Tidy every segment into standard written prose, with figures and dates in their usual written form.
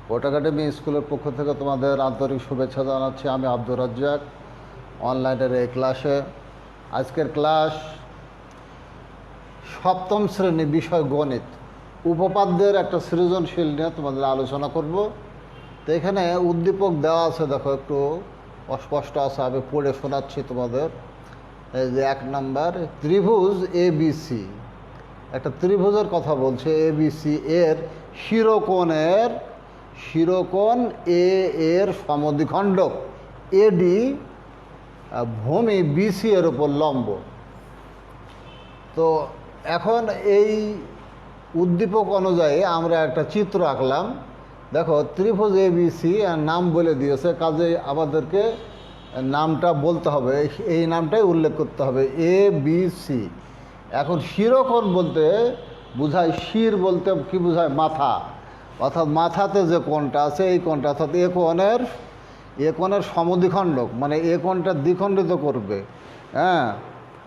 Court academy স্কুলের পক্ষ থেকে তোমাদের আন্তরিক শুভেচ্ছা জানাচ্ছি। আমি আব্দুর রাজ্জাক। অনলাইনের এই ক্লাসে আজকের ক্লাস সপ্তম শ্রেণী বিষয় গণিত উপপাদ্যের একটা সৃজনশীল নিয়ে তোমাদের আলোচনা করব। তো এখানে উদ্দীপক দেওয়া আছে, দেখো একটু অস্পষ্ট আছে, আমি পড়ে শোনাচ্ছি তোমাদের। এই যে 1 নম্বর, ত্রিভুজ ABC, একটা ত্রিভুজের কথা বলছে। ABC এর শিরোকোণ এ এর সমদ্বিখণ্ডক AD ভূমি BC এর উপর লম্ব। তো এখন এই উদ্দীপক অনুযায়ী আমরা একটা চিত্র আঁকলাম। দেখো ত্রিভুজ ABC নাম বলে দিয়েছে, কাজে আমাদেরকে নামটা বলতে হবে, এই নামটাই উল্লেখ করতে হবে, ABC। এখন শিরোকোণ বলতে বোঝায়, শির বলতে কি বোঝায়? মাথা, অর্থাৎ মাথাতে যে কোণটা আছে এই কোণটা, অর্থাৎ এ কোণের সমদ্বিখণ্ডক, মানে এ কোণটা দ্বিখণ্ডিত করবে। হ্যাঁ,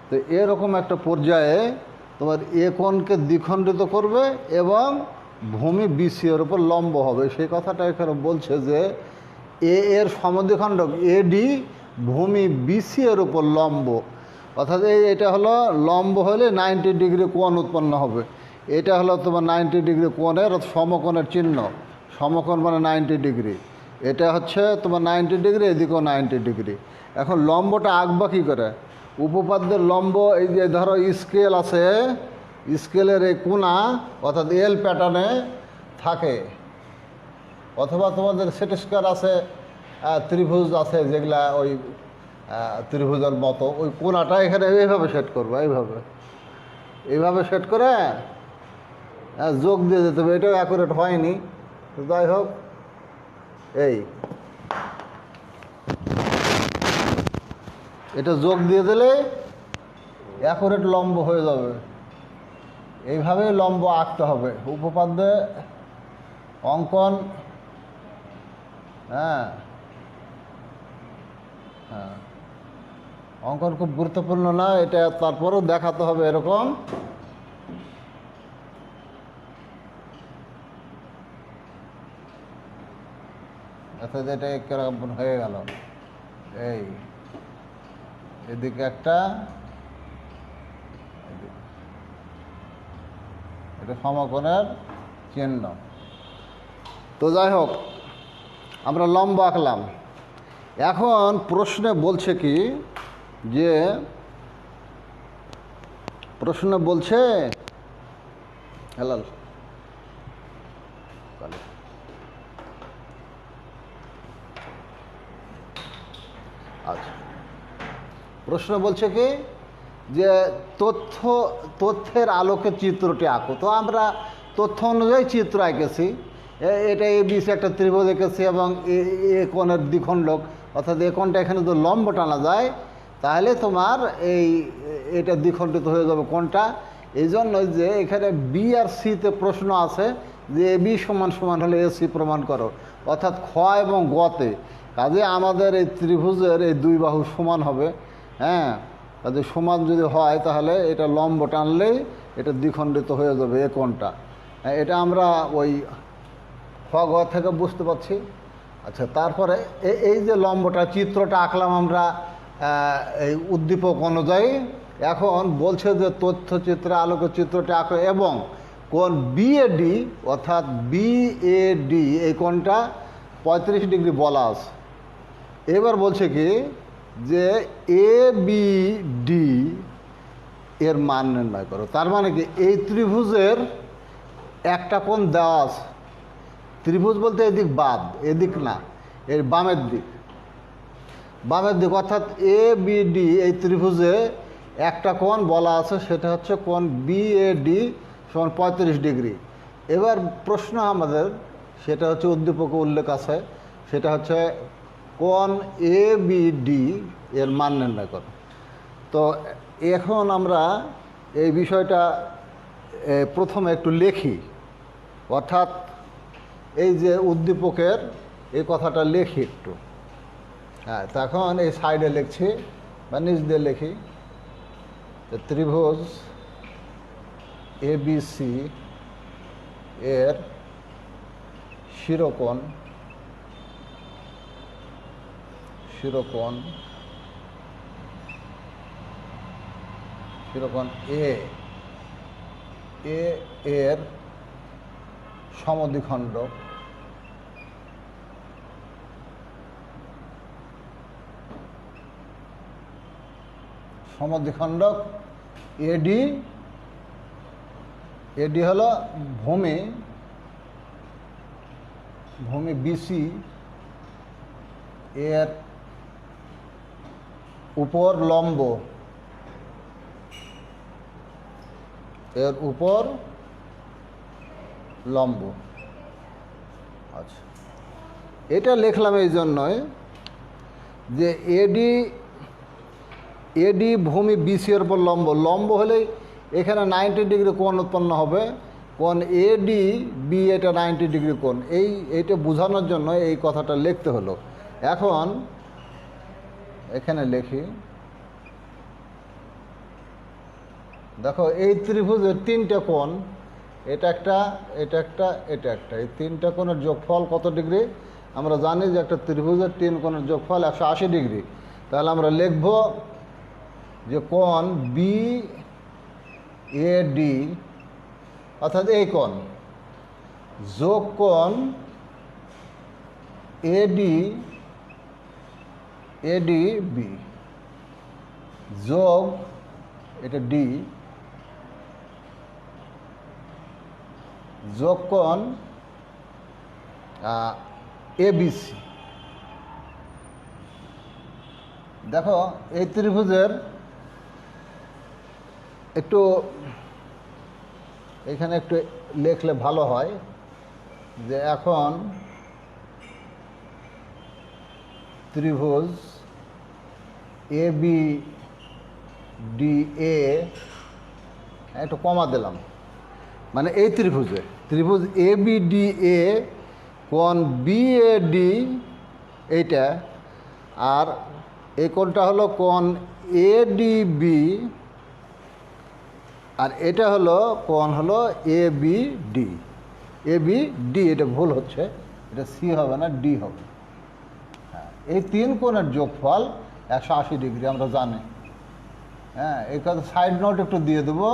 তো এরকম একটা পর্যায়ে তোমার এ কোণকে দ্বিখণ্ডিত করবে এবং ভূমি BC এর উপর লম্ব হবে। সেই কথাটা এখানে বলছে যে এর সমদ্বিখণ্ডক AD ভূমি BC এর উপর লম্ব, অর্থাৎ এটা হলো লম্ব হলে 90 ডিগ্রি কোণ উৎপন্ন হবে। এটা হলো তোমার 90 ডিগ্রি কোণের সমকোণের চিহ্ন। সমকোণ মানে 90 ডিগ্রি। এটা হচ্ছে তোমার 90 ডিগ্রি, এদিকেও 90 ডিগ্রি। এখন লম্বটা আঁকবা কী করে? উপপাদ্যের লম্ব, এই যে ধরো স্কেল আছে, স্কেলের এই কোণা অর্থাৎ L প্যাটার্নে থাকে, অথবা তোমাদের সেট স্কয়ার আছে, ত্রিভুজ আছে যেগুলা ওই ত্রিভুজের মতো, ওই কোণাটা এখানে এইভাবে সেট করবো, এইভাবে সেট করে যোগ দিয়ে যেতে হবে। এটাও অ্যাকুরেট হয়নি, তো যাই হোক, এটা যোগ দিয়ে দিলে অ্যাকুরেট লম্ব হয়ে যাবে। এইভাবে লম্ব আঁকতে হবে উপপাদ্যে অঙ্কন। হ্যাঁ, অঙ্কন খুব গুরুত্বপূর্ণ না এটা, তারপরেও দেখাতে হবে এরকম। অর্থাৎ এটা কেরকম হয়ে গেল, এদিকে একটা, এটা সমকোণের চিহ্ন। তো যাই হোক, আমরা লম্ব আঁকলাম। এখন প্রশ্নে বলছে কি, যে প্রশ্ন বলছে হেলাল আচ্ছা, প্রশ্ন বলছে কি যে তথ্যের আলোকে চিত্রটি আঁকো। তো আমরা তথ্য অনুযায়ী চিত্র আঁকেছি। এটা ABC একটা ত্রিভুজ এঁকেছি এবং এ কোণের দ্বিখণ্ডক, অর্থাৎ এ কোণটা এখানে যদি লম্ব টানা যায় তাহলে তোমার এটা দ্বিখণ্ডিত হয়ে যাবে কোণটা। এই জন্য যে এখানে B আর Cতে প্রশ্ন আছে যে AB সমান সমান হলে AC প্রমাণ করো, অর্থাৎ খ এবং গতে। কাজে আমাদের এই ত্রিভুজের এই দুই বাহু সমান হবে। হ্যাঁ, কাজে সমান যদি হয় তাহলে এটা লম্ব টানলেই এটা দ্বিখণ্ডিত হয়ে যাবে এ কোণটা। এটা আমরা ওই খ গ থেকে বুঝতে পারছি। আচ্ছা, তারপরে এই যে লম্বটা চিত্রটা আঁকলাম আমরা এই উদ্দীপক অনুযায়ী। এখন বলছে যে তথ্যচিত্রে আলোক চিত্রটা আঁকো এবং কোণ BAD, অর্থাৎ BAD এই কোণটা 35 ডিগ্রি বলা আছে। এবার বলছে কি যে ABD এর মান নির্ণয় করো। তার মানে কি এই ত্রিভুজের একটা কোণ দেওয়া আছে। ত্রিভুজ বলতে এদিক বাদ, এদিক না, এর বামের দিক, অর্থাৎ ABD এই ত্রিভুজে একটা কোণ বলা আছে, সেটা হচ্ছে কোণ BAD সমান 35 ডিগ্রি। এবার প্রশ্ন আমাদের, সেটা হচ্ছে উদ্দীপকে উল্লেখ আছে, সেটা হচ্ছে কোণ ABD এর মান নির্ণয় করো। তো এখন আমরা এই বিষয়টা প্রথমে একটু লিখি, অর্থাৎ এই যে উদ্দীপকের এই কথাটা লিখি একটু। হ্যাঁ, তখন এই সাইডে লিখছি বা নিচ দিয়ে লিখি, ত্রিভুজ এবিসি এর শিরোকোণ এ এর সমদ্বিখণ্ডক এডি হলো ভূমি বিসি এর উপর লম্ব আচ্ছা, এটা লিখলাম এই জন্যই যে এডি ভূমি বিসি এর উপর লম্ব হলেই এখানে 90 ডিগ্রি কোণ উৎপন্ন হবে। কোণ এডি বি এটা 90 ডিগ্রি কোণ, এইটা বোঝানোর জন্য এই কথাটা লিখতে হলো। এখন এখানে লিখি, দেখো এই ত্রিভুজের 3টে কোণ, এটা একটা, এই 3টে কোণের যোগফল কত ডিগ্রি? আমরা জানি যে একটা ত্রিভুজের 3 কোণের যোগফল 180 ডিগ্রি। তাহলে আমরা লিখব যে কোণ বি এ ডি অর্থাৎ এই কোণ যোগ কোণ এডি বি যোগ এটা ডি যোগ কোণ এবিসি। দেখো এই ত্রিভুজের একটু এখানে একটু লিখলে ভালো হয় যে এখন ত্রিভুজ এ বি ডি এ একটু কমা দিলাম, মানে এই ত্রিভুজ এ বি ডি এ কোণ বি এ ডি এইটা, আর এই কোণটা হলো কোণ এ ডি বি, আর এটা হলো কোণ হলো এ বি ডি। এটা ভুল হচ্ছে, এটা সি হবে না, ডি হবে। হ্যাঁ, এই 3 কোণের যোগফল 180 ডিগ্রি আমরা জানি। হ্যাঁ, এই কথা সাইড নোট একটু দিয়ে দেবো।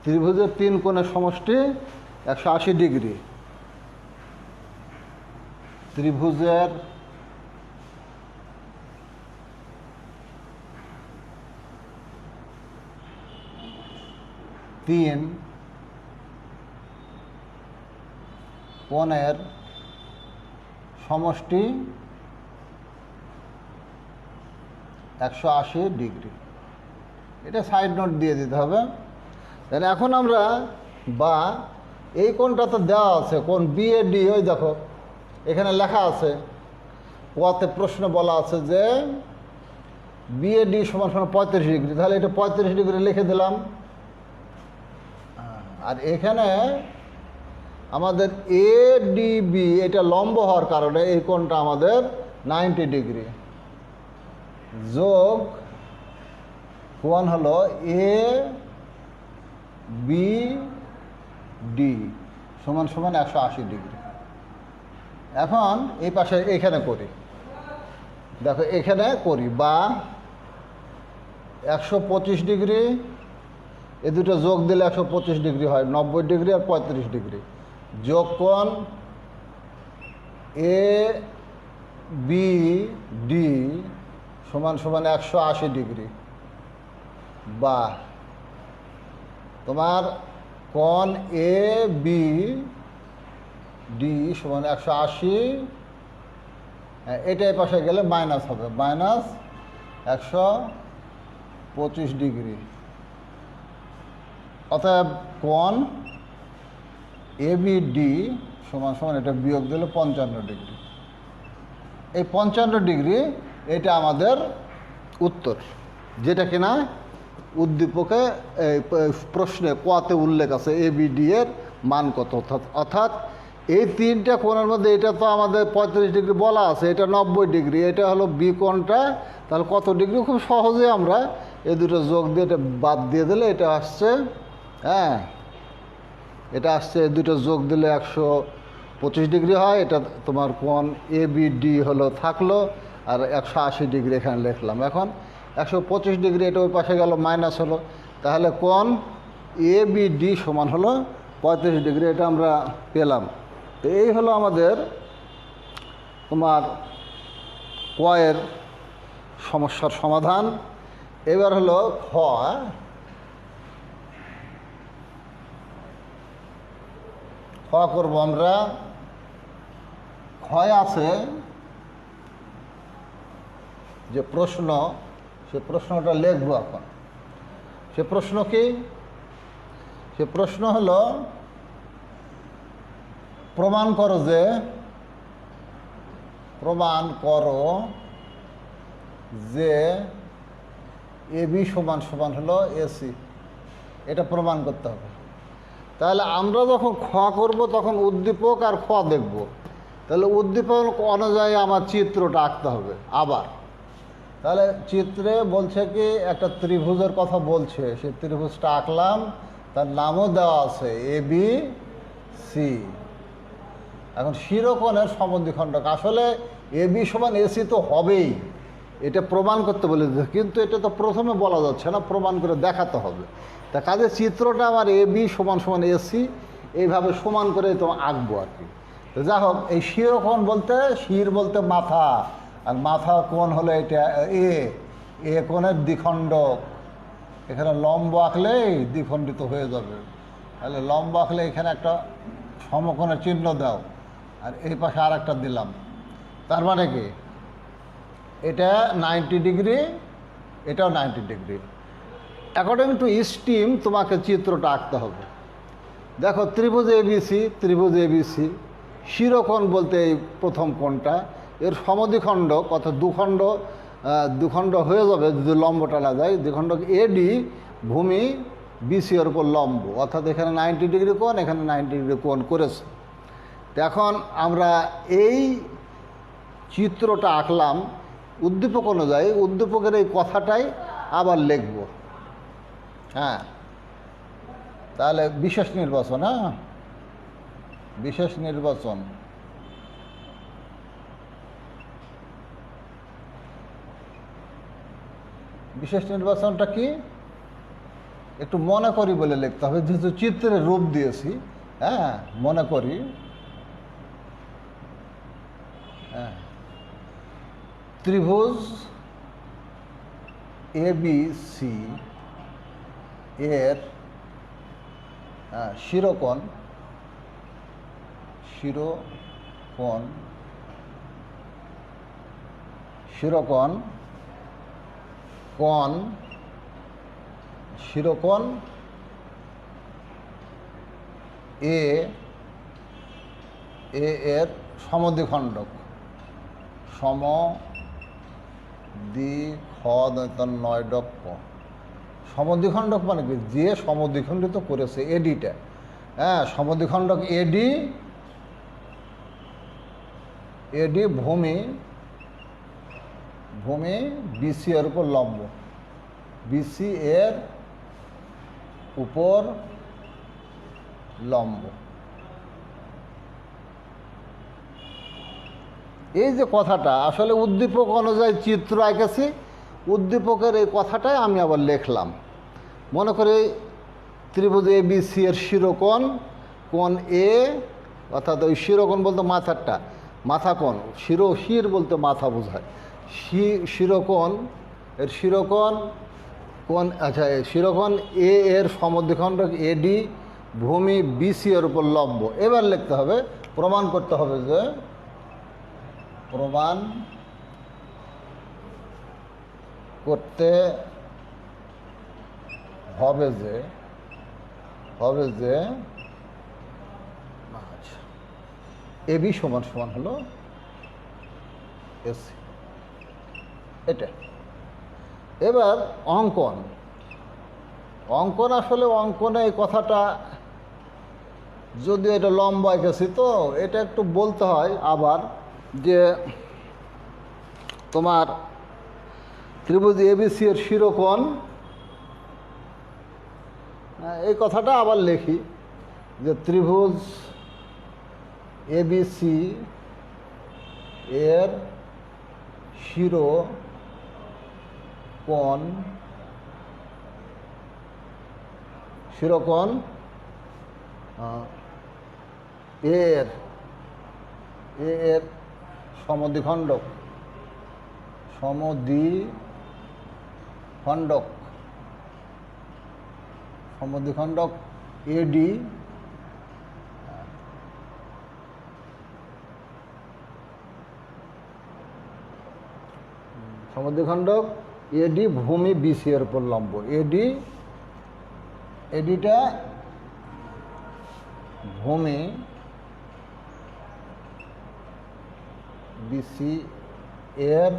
ত্রিভুজের 3 কোণের সমষ্টি 180 ডিগ্রি। ত্রিভুজের তিন কোণের সমষ্টি 180 ডিগ্রি। এটা সাইড নোট দিয়ে দিতে হবে। তাহলে এখন আমরা বা এই কোণটা তো দেওয়া আছে, কোণ বি এ ডি, ওই দেখো এখানে লেখা আছে, ওতে প্রশ্ন বলা আছে যে বি এ ডি সমান 35 ডিগ্রি। তাহলে এটা 35 ডিগ্রি লিখে দিলাম। আর এখানে আমাদের এ ডি বি এটা লম্ব হওয়ার কারণে এই কোণটা আমাদের 90 ডিগ্রি যোগ কোণ হলো এ বি ডি সমান 180 ডিগ্রি। এখন এই পাশে এখানে করি, দেখো এখানে করি বা 125 ডিগ্রি, এই দুটো যোগ দিলে 125 ডিগ্রি হয়, 90 ডিগ্রি আর 35 ডিগ্রি। যোগ কোণ এ বি ডি সমান 180 ডিগ্রি বা তোমার কোণ এ বি ডি সমান 180, এটা এই পাশে গেলে মাইনাস হবে, -125 ডিগ্রি। অতএব কোণ এ বি ডি সমান এটা বিয়োগ দিলে 55 ডিগ্রি। এই 55 ডিগ্রি এটা আমাদের উত্তর, যেটা কিনা উদ্দীপকে প্রশ্নে কোয়াতে উল্লেখ আছে এ বি ডি এর মান কত। অর্থাৎ এই 3টে কোণের মধ্যে এটা তো আমাদের 35 ডিগ্রি বলা আছে, এটা 90 ডিগ্রি, এটা হলো বি কোণটা। তাহলে কত ডিগ্রি? খুব সহজে আমরা এই দুটো যোগ দিয়ে এটা বাদ দিয়ে দিলে এটা আসছে হ্যাঁ, এটা আসছে, দুটো যোগ দিলে 125 ডিগ্রি হয়। এটা তোমার কোণ ABD হলো থাকলো, আর 180 ডিগ্রি এখানে লিখলাম। এখন 125 ডিগ্রি এটা ওই পাশে গেল, মাইনাস হলো, তাহলে কোণ ABD সমান হলো 35 ডিগ্রি। এটা আমরা পেলাম। তো এই হলো আমাদের তোমার কয়ের সমস্যার সমাধান। এবার হলো খ। খ করব আমরা। ক্ষয় আছে যে প্রশ্ন, সে প্রশ্নটা লিখব এখন। সে প্রশ্ন কি? সে প্রশ্ন হলো, প্রমাণ করো যে AB সমান সমান হলো AC। এটা প্রমাণ করতে হবে। তাহলে আমরা যখন খ করব তখন উদ্দীপক আর খ দেখব। তাহলে উদ্দীপক অনুযায়ী আমার চিত্রটা আঁকতে হবে আবার। তাহলে চিত্রে বলছে কি, একটা ত্রিভুজের কথা বলছে, সেই ত্রিভুজটা আঁকলাম, তার নামও দেওয়া আছে ABC। এখন শিরোকোণের সমদ্বিখণ্ডক, আসলে AB সমান AC তো হবেই, এটা প্রমাণ করতে বলেছে, কিন্তু এটা তো প্রথমে বলা যাচ্ছে না, প্রমাণ করে দেখাতে হবে। তা কাজে চিত্রটা আমার AB সমান সমান AC এইভাবে সমান করে তো আঁকবো আর কি। তো যা হোক, এই শিরোকোণ বলতে, শির বলতে মাথা, আর মাথা কোণ হলো এটা এ কোণের দ্বিখণ্ডক। এখানে লম্ব আঁকলেই দ্বিখণ্ডিত হয়ে যাবে। তাহলে লম্ব আঁকলে এখানে একটা সমকোণের চিহ্ন দাও, আর এই পাশে আর একটা দিলাম। তার মানে কি, এটা 90 ডিগ্রি, এটাও 90 ডিগ্রি। অ্যাকর্ডিং টু স্টিম তোমাকে চিত্রটা আঁকতে হবে। দেখো, ত্রিভুজ ABC, শিরোকোণ বলতে এই প্রথম কোণটা, এর সমদ্বিখণ্ডক অর্থাৎ দুখণ্ড হয়ে যাবে যদি লম্ব টানা যায়। দ্বিখণ্ডক AD ভূমি BC এর উপর লম্ব, অর্থাৎ এখানে 90 ডিগ্রি কোণ, এখানে 90 ডিগ্রি কোণ করেছে। এখন আমরা এই চিত্রটা আঁকলাম উদ্দীপক অনুযায়ী। উদ্দীপকের এই কথাটাই আবার লিখব। হ্যাঁ, তাহলে বিশেষ নির্বাচন। হ্যাঁ, বিশেষ নির্বাচন। বিশেষ নির্বাচনটা কি একটু মনে করি বলে লিখতে হবে, যেহেতু চিত্রের রূপ দিয়েছি। হ্যাঁ, মনে করি। হ্যাঁ, ত্রিভুজ ABC এর শিরোকোণ A এর সমদ্বিখণ্ডক, সমদ্বিখণ্ডক মানে কি, যে সমদ্বিখণ্ডিত করেছে ADটা। হ্যাঁ, সমদ্বিখণ্ডক AD ভূমি BC এর উপর লম্ব, BC এর উপর লম্ব। এই যে কথাটা, আসলে উদ্দীপক অনুযায়ী চিত্র আঁকেছি, উদ্দীপকের এই কথাটাই আমি আবার লিখলাম। মনে করি ত্রিভুজ ABC এর শিরোকোণ কোণ A, অর্থাৎ ওই শিরোকোণ বলতে মাথারটা, মাথা কোণ, শির বলতে মাথা বোঝায়। শিরোকোণ কোণ, আচ্ছা, শিরোকোণ A এর সমদ্বিখণ্ডক AD ভূমি BC এর উপর লম্ব। এবার লিখতে হবে, প্রমাণ করতে হবে যে, প্রমাণ করতে হবে যে AB সমান সমান হলো AC। এটা এবার অঙ্কন আসলে অঙ্কনে এই কথাটা, যদি এটা লম্বা এঁকেছি তো এটা একটু বলতে হয় আবার, যে তোমার ত্রিভুজ ABC এর শিরোকোণ এই কথাটা আবার লিখি যে ত্রিভুজ এবিসি এর শিরোকোণ এর এর সমদ্বিখণ্ডক এডি সমদ্বিখণ্ডক এডি ভূমি বিসি এর উপর লম্ব। এডিটা ভূমি বিসি এর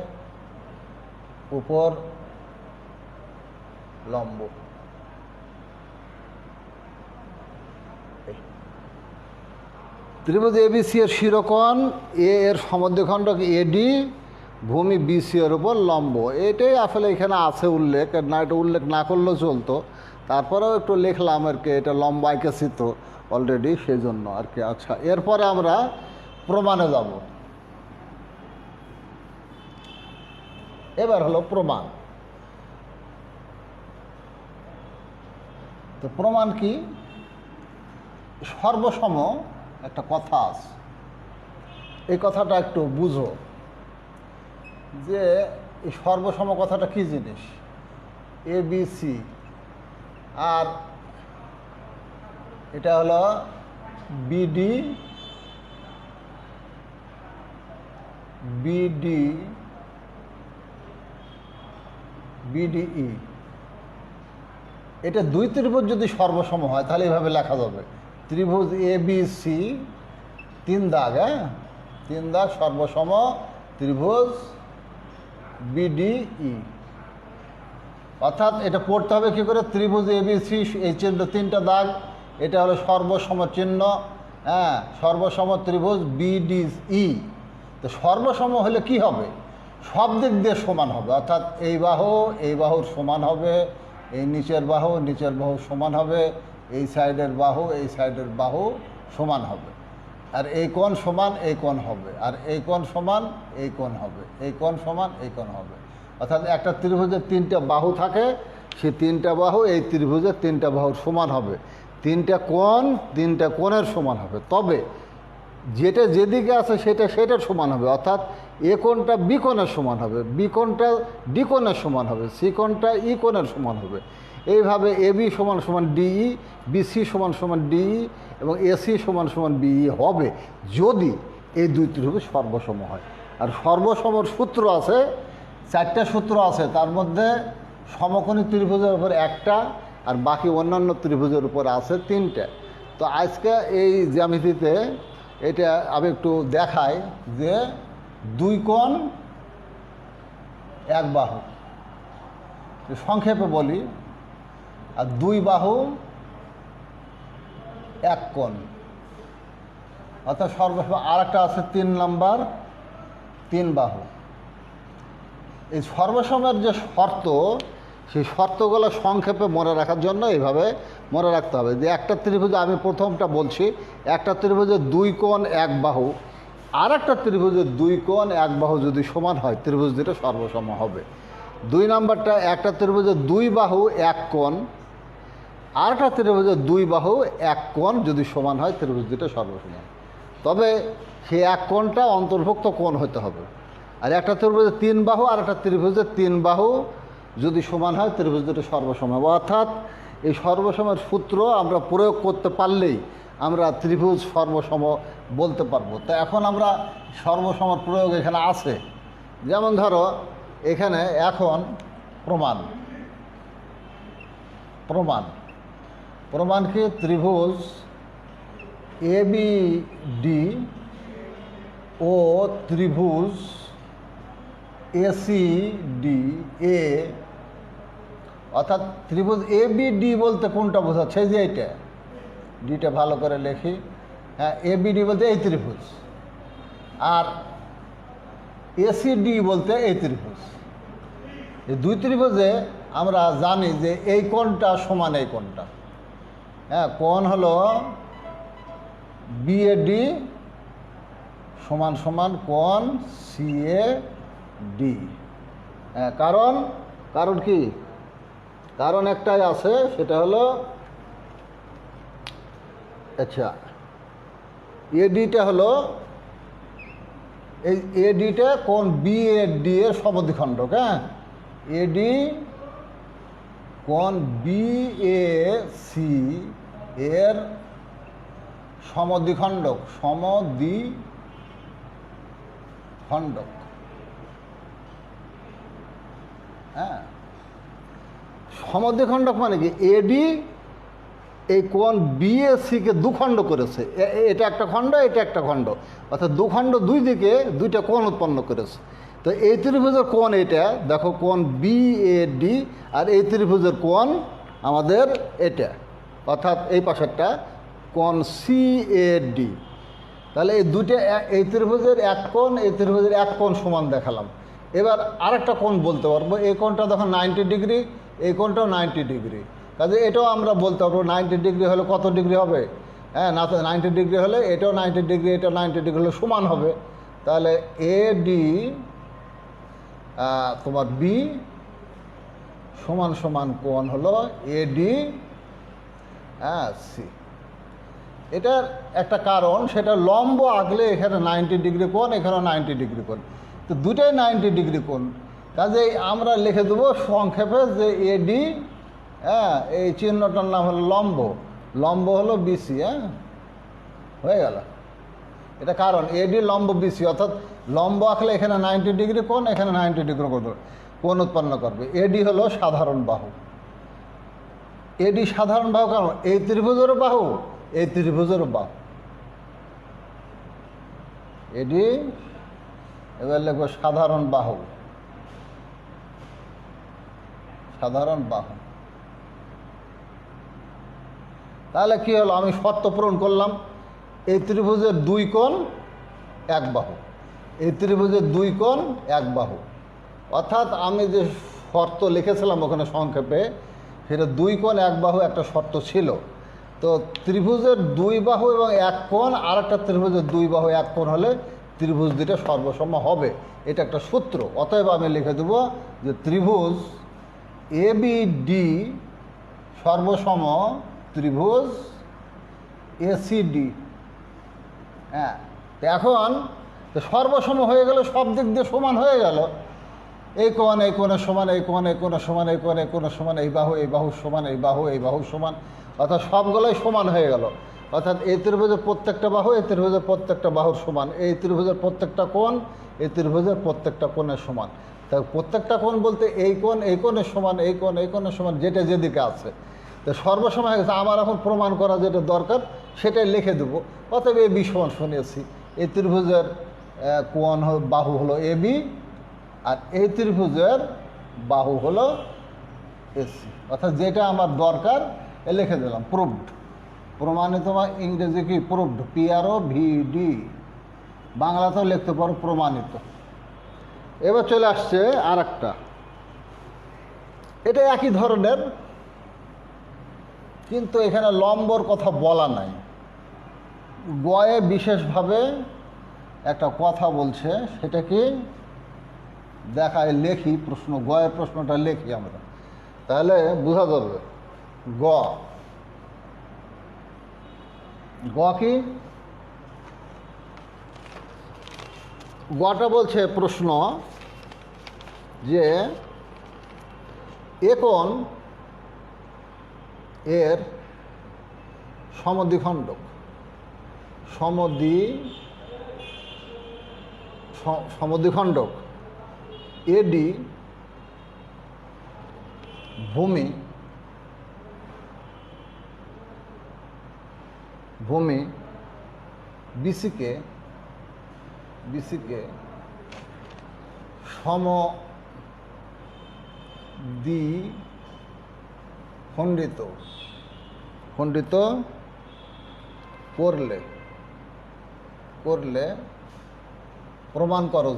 উপর লম্ব। ত্রিভুজ এবিসি এর শিরোকোণ এ এর সমদ্বিখণ্ডক এডি ভূমি বিসি এর উপর লম্ব। এটাই আসলে এখানে আছে উল্লেখ, না এটা উল্লেখ না করলেও চলতো, তারপরেও একটু লিখলাম আর কি, এটা লম্বা আঁকেছি তো অলরেডি, সেই জন্য আর কি। আচ্ছা, এরপরে আমরা প্রমাণে যাব। এবার হলো প্রমাণ। তো প্রমাণ কি? সর্বসম একটা কথা আছে, এই কথাটা একটু বুঝো যে এই সর্বসম কথাটা কি জিনিস। এ বি সি আর এটা হলো বিডি বিডিই, এটা দুই ত্রিভুজ যদি সর্বসম হয় তাহলে এইভাবে লেখা যাবে, ত্রিভুজ এ বি সি 3 দাগ, 3 দাগ সর্বসম ত্রিভুজ বিডিই। অর্থাৎ এটা পড়তে হবে কি করে, ত্রিভুজ এ বি সি, এই চিহ্ন 3টা দাগ, এটা হলো সর্বসম চিহ্ন, সর্বসম ত্রিভুজ বিডিই। তো সর্বসম হলে কি হবে, সব দিক দিয়ে সমান হবে, অর্থাৎ এই বাহুর সমান হবে, এই নিচের বাহু সমান হবে, এই সাইডের বাহু সমান হবে, আর এই কোণ সমান এই কোণ হবে, আর এই কোণ সমান এই কোণ হবে, এই কোণ সমান এই কোণ হবে। অর্থাৎ একটা ত্রিভুজের 3টা বাহু থাকে, সেই 3টা বাহু এই ত্রিভুজের 3টা বাহুর সমান হবে, 3টা কোণের সমান হবে। তবে যেটা যেদিকে আছে সেটার সমান হবে, অর্থাৎ এ কোণটা বি কোণের সমান হবে, বি কোণটা ডি কোণের সমান হবে, সি কোণটা ই কোণের সমান হবে। এইভাবে এ বি সমান সমান ডিই, বিসি সমান সমান ডিই এবং এসি সমান সমান বিই হবে যদি এই দুই ত্রিভুজ সর্বসম হয়। আর সর্বসমর সূত্র আছে, 4টা সূত্র আছে, তার মধ্যে সমকোণী ত্রিভুজের উপর 1টা আর বাকি অন্যান্য ত্রিভুজের উপর আছে 3টা। তো আজকে এই জ্যামিতিতে এটা আমি একটু দেখাই যে 2 কোণ 1 বাহু, সংক্ষেপে বলি, আর 2 বাহু 1 কোণ, অর্থাৎ সর্বসম। আর একটা আছে 3 নাম্বার 3 বাহু। এই সর্বসমের যে শর্ত, সেই শর্তগুলো সংক্ষেপে মনে রাখার জন্য এইভাবে মনে রাখতে হবে যে একটা ত্রিভুজে, আমি প্রথমটা বলছি, একটা ত্রিভুজে 2 কোণ 1 বাহু, আর একটা ত্রিভুজের 2 কোণ 1 বাহু যদি সমান হয়, ত্রিভুজ দুটো সর্বসম হবে। 2 নাম্বারটা, একটা ত্রিভুজের 2 বাহু 1 কোণ, আর একটা ত্রিভুজের 2 বাহু 1 কোণ যদি সমান হয়, ত্রিভুজ দুটো সর্বসম। তবে সেই 1 কোণটা অন্তর্ভুক্ত কোণ হতে হবে। আর একটা ত্রিভুজের 3 বাহু আর একটা ত্রিভুজের 3 বাহু যদি সমান হয়, ত্রিভুজ দুটো সর্বসম হবে। অর্থাৎ এই সর্বসমের সূত্র আমরা প্রয়োগ করতে পারলেই আমরা ত্রিভুজ সর্বসম বলতে পারবো। তো এখন আমরা সর্বসমর প্রয়োগ এখানে আছে, যেমন ধরো এখানে এখন প্রমাণ কি, ত্রিভুজ এবিডি ও ত্রিভুজ এসিডি এ, অর্থাৎ ত্রিভুজ এবিডি বলতে কোনটা বোঝাচ্ছে, যে এইটা, ডিটা ভালো করে লেখি, এবিডি বলতে এই ত্রিভুজ, আর এসিডি বলতে এই ত্রিভুজ। এই দুই ত্রিভুজে আমরা জানি যে এই কোণটা সমান এই কোণটা, হ্যাঁ, কোণ হলো বিএডি সমান সমান কোণ সিএডি। হ্যাঁ, কারণ কি, কারণ একটাই আছে, সেটা হলো আচ্ছা এডিটা হলো এই এডিটা কোণ বিএডি এর সমদ্বিখণ্ডক। হ্যাঁ, এডি কোণ বিএসি এর সমদ্বিখণ্ডক। হ্যাঁ, সমদ্বিখণ্ডক মানে কি, এডি এই কোণ বিএসিকে দুখণ্ড করেছে। এটা একটা খণ্ড, এটা একটা খণ্ড, অর্থাৎ দুখণ্ড, দুই দিকে দুইটা কোণ উৎপন্ন করেছে। তো এই ত্রিভুজের কোণ এটা দেখো, কোণ বিএডি, আর এই ত্রিভুজের কোণ আমাদের এটা, অর্থাৎ এই পাশেরটা কোণ সিএডি। তাহলে এই দুইটা, এই ত্রিভুজের এক কোণ, এই ত্রিভুজের এক কোণ সমান দেখালাম। এবার আরেকটা কোণ বলতে পারবো, এই কোণটা দেখো 90 ডিগ্রি, এই কোণটাও 90 ডিগ্রি। কাজে এটাও আমরা বলতে পারবো 90 ডিগ্রি হলে কত ডিগ্রি হবে। হ্যাঁ, না তো 90 ডিগ্রি হলে এটাও 90 ডিগ্রি, এটাও 90 ডিগ্রি হলে সমান হবে। তাহলে এডি তোমার বি সমান সমান কোণ হলো এডি সি। এটার একটা কারণ, সেটা লম্ব আগলে এখানে 90 ডিগ্রি কোণ, এখানেও 90 ডিগ্রি কোণ, তো দুটাই 90 ডিগ্রি কোণ। কাজেই আমরা লিখে দেবো সংক্ষেপে যে এডি, হ্যাঁ, এই চিহ্নটার নাম হলো লম্ব, লম্ব হলো বিসি। হ্যাঁ, হয়ে গেল। এটা কারণ এডি লম্ব বিসি, অর্থাৎ লম্ব আঁকলে এখানে 90 ডিগ্রি কোণ, এখানে 90 ডিগ্রি কোণ উৎপন্ন করবে। এডি হলো সাধারণ বাহু। এডি সাধারণ বাহু কারণ এই ত্রিভুজেরও বাহু, এই ত্রিভুজেরও বাহু। এডি, এবার লিখবো সাধারণ বাহু, সাধারণ বাহু। তাহলে কি হলো, আমি শর্ত পূরণ করলাম। এই ত্রিভুজের দুই কোণ এক বাহু, এই ত্রিভুজের দুই কোণ এক বাহু, অর্থাৎ আমি যে শর্ত লিখেছিলাম ওখানে সংক্ষেপে, সেটা দুই কোণ এক বাহু একটা শর্ত ছিল। তো ত্রিভুজের দুই বাহু এবং এক কোণ, আর একটা ত্রিভুজের দুই বাহু এক কোণ হলে ত্রিভুজ দুইটা সর্বসম হবে, এটা একটা সূত্র। অতএব আমি লিখে দেব যে ত্রিভুজ এবিডি সর্বসম ত্রিভুজ এসিডি। হ্যাঁ, এখন সর্বসম হয়ে গেল, সব দিক দিয়ে সমান হয়ে গেল। এই কোণ এই কোণের সমান, এই কোণ এই কোণের সমান, এই কোণ এই কোণের সমান, এই বাহু সমান, এই বাহু সমান, অর্থাৎ সবগুলোই সমান হয়ে গেল। অর্থাৎ এই ত্রিভুজের প্রত্যেকটা বাহু এই ত্রিভুজের প্রত্যেকটা বাহুর সমান, এই ত্রিভুজের প্রত্যেকটা কোণ এই ত্রিভুজের প্রত্যেকটা কোণের সমান। তাই প্রত্যেকটা কোণ বলতে এই কোণ এই কোণের সমান, এই কোণ এই কোণের সমান, যেটা যেদিকে আছে। তো সর্বসম হয়ে গেছে। আমার এখন প্রমাণ করা যেটা দরকার সেটাই লিখে দেবো। অতএব এ বি সমান শুনেছি, এই ত্রিভুজের কোণ বাহু হলো এ বি, আর এই ত্রিভুজের বাহু হলো এসি। অর্থাৎ যেটা আমার দরকার লিখে দিলাম, প্রুভড। প্রমাণিত বা ইংরেজি কি প্রুভড, PROVD, বাংলাতেও লিখতে পারো প্রমাণিত। এবার চলে আসছে আর একটা, এটা একই ধরনের, কিন্তু এখানে লম্বর কথা বলা নাই। গয়ে বিশেষভাবে একটা কথা বলছে, সেটা কি দেখায়, লেখি প্রশ্ন, গয়ের প্রশ্নটা লেখি আমরা, তাহলে বোঝা যাবে। গ কি, গটা বলছে প্রশ্ন যে একোণ এর সমদ্বিখণ্ডক, সমদ্বিখণ্ডক এডি ভূমি বিসিকে সমদ্বিখণ্ডিত করলে প্রমাণ করো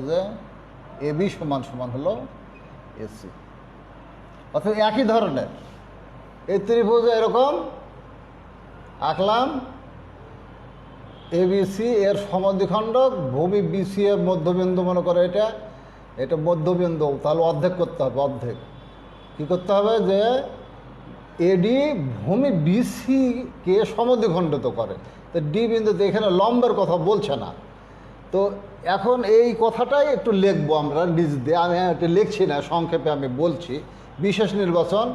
যে এ বি সমান সমান হলো এসি। অর্থাৎ একই ধরনের এই ত্রিভুজ এরকম আঁকলাম, এবিসি এর সমদ্বিখণ্ডক, ভূমি বিসি এর মধ্যবিন্দু মনে করে এটা মধ্যবিন্দু, তাহলে অর্ধেক করতে হবে। অর্ধেক কী করতে হবে, যে এডি ভূমি বিসিকে সমদ্বিখণ্ডিত করে, তো ডি বিন্দুতে এখানে লম্বের কথা বলছে না। তো এখন এই কথাটাই একটু লিখবো আমরা নিজ দিয়ে, আমি এটা লিখছি না, সংক্ষেপে আমি বলছি। বিশেষ নির্বাচন,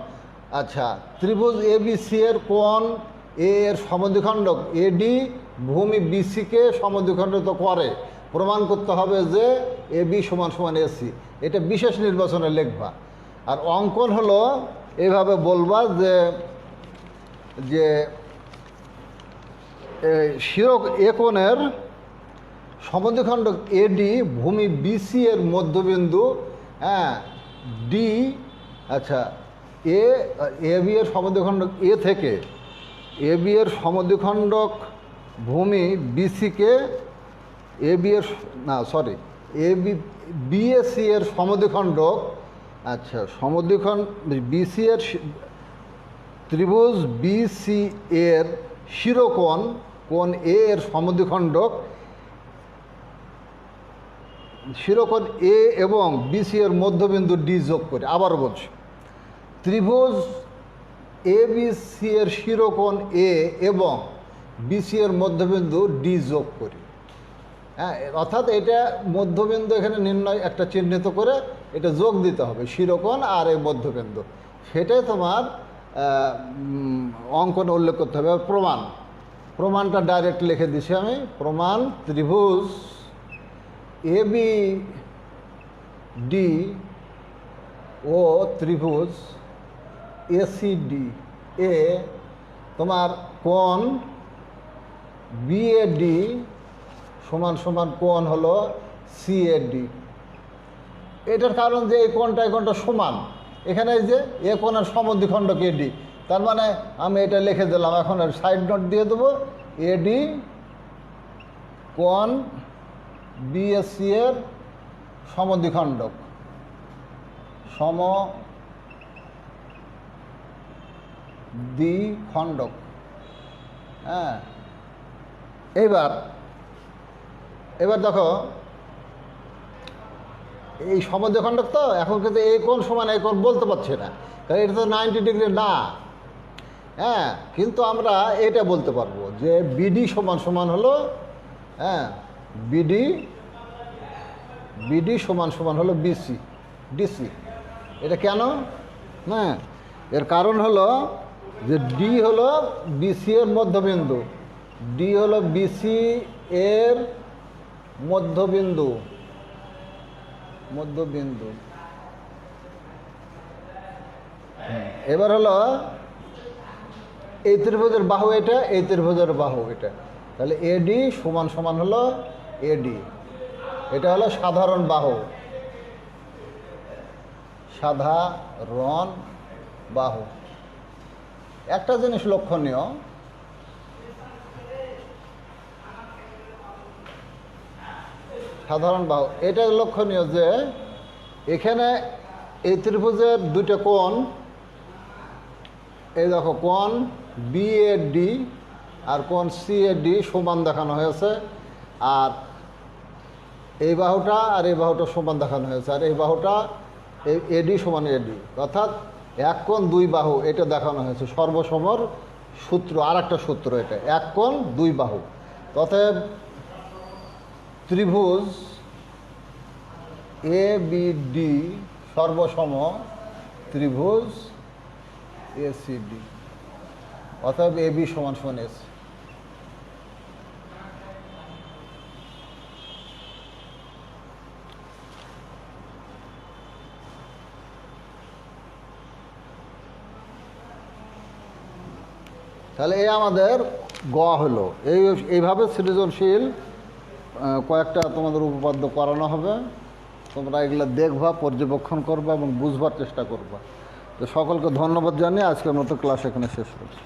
আচ্ছা, ত্রিভুজ এবিসি এর কোণ এ এর সমদ্বিখণ্ডক এডি ভূমি বিসিকে সমদ্বিখণ্ডিত করে, প্রমাণ করতে হবে যে এ বি সমান সমান এসি। এটা বিশেষ নির্বাচনে লিখবা। আর অঙ্কন হলো এইভাবে বলবা যে শিরক এ কোণের সমদ্বিখণ্ডক এডি ভূমি বিসি এর মধ্যবিন্দু, হ্যাঁ, ডি, আচ্ছা, এ বি এর সমদ্বিখণ্ডক এ থেকে এ বি এর সমদ্বিখণ্ডক ভূমি বিসিকে এ বি এর এ বি বিএসি এর সমদ্বিখণ্ডক, আচ্ছা, বিসি এর ত্রিভুজ বিসি এর শিরোকোণ কোণ এ এর সমদ্বিখণ্ডক শিরোকোণ এ এবং বিসি এর মধ্যবিন্দু ডি যোগ করে। আবার বলছি, ত্রিভুজ এ বিসি এর শিরোকোণ এ এবং বিসি এর মধ্যবিন্দু ডি যোগ করি। হ্যাঁ, অর্থাৎ এটা মধ্যবিন্দু এখানে নির্ণয় একটা চিহ্নিত করে এটা যোগ দিতে হবে, শিরোকোণ আর এই মধ্যবিন্দু, সেটাই তোমার অঙ্কনে উল্লেখ করতে হবে। প্রমাণটা ডাইরেক্ট লিখে দিছি আমি। প্রমাণ, ত্রিভুজ এ বি ডি ও ত্রিভুজ এসিডি এ তোমার কোণ বিএডি সমান সমান কোণ হলো সিএডি। এটার কারণ যে এই কোণটা সমান, এখানে যে এ কোণের সমদ্বিখণ্ডক এডি, তার মানে আমি এটা লিখে দিলাম। এখন সাইড নোট দিয়ে দেবো, এডি কোণ বিএসসি এর সমদ্বিখণ্ডক, সমদ্বিখণ্ডক। হ্যাঁ, এবার দেখো এই সমদ্বিখণ্ডক, তো এখন কিন্তু এই কোণ সমান এই কোণ বলতে পারছি না, কারণ এটা তো 90 ডিগ্রি না। হ্যাঁ, কিন্তু আমরা এটা বলতে পারবো যে বিডি সমান সমান হলো, হ্যাঁ, বিডি সমান সমান হলো বিসি ডিসি। এটা কেন? হ্যাঁ, এর কারণ হলো যে ডি হলো বিসি এর মধ্যবিন্দু, ডি হলো বিসি এর মধ্যবিন্দু। এবার হলো এই ত্রিভুজের বাহু এটা, এই ত্রিভুজের বাহু এটা, তাহলে এডি সমান সমান হলো এডি। এটা হলো সাধারণ বাহু, একটা জিনিস লক্ষণীয়, সাধারণ বাহু, এটা লক্ষণীয় যে এখানে এই ত্রিভুজের দুটো কোণ, এই দেখো কোণ বিএডি আর কোণ সিএডি সমান দেখানো হয়েছে, আর এই বাহুটা আর এই বাহুটা সমান দেখানো হয়েছে, আর এই বাহুটা এডি সমান এডি, অর্থাৎ এক কোণ দুই বাহু এটা দেখানো হয়েছে। সর্বসমর সূত্র, আর একটা সূত্র, এটা এক কোণ দুই বাহু। অতএব ত্রিভুজ এ বি ডি সর্বসম ত্রিভুজ এসিডি, অতএব এ বি সমান সমান এসি। তাহলে এই আমাদের গ হলো। এইভাবে সৃজনশীল কয়েকটা তোমাদের উপপাদ্য করানো হবে, তোমরা এগুলো দেখবা, পর্যবেক্ষণ করবা এবং বুঝবার চেষ্টা করবা। তো সকলকে ধন্যবাদ জানিয়ে আজকের মতো ক্লাস এখানে শেষ করছি।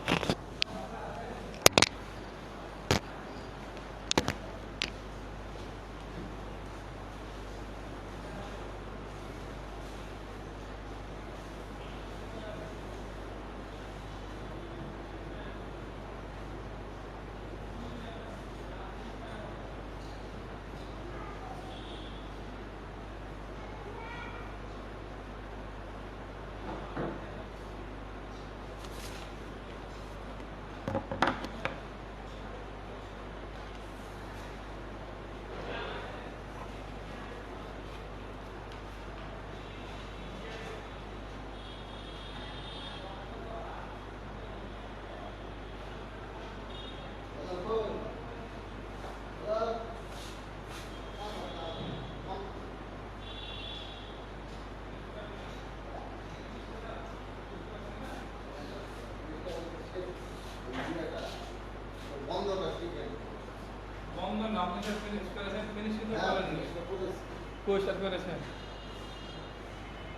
পরিষ্কার করেছেন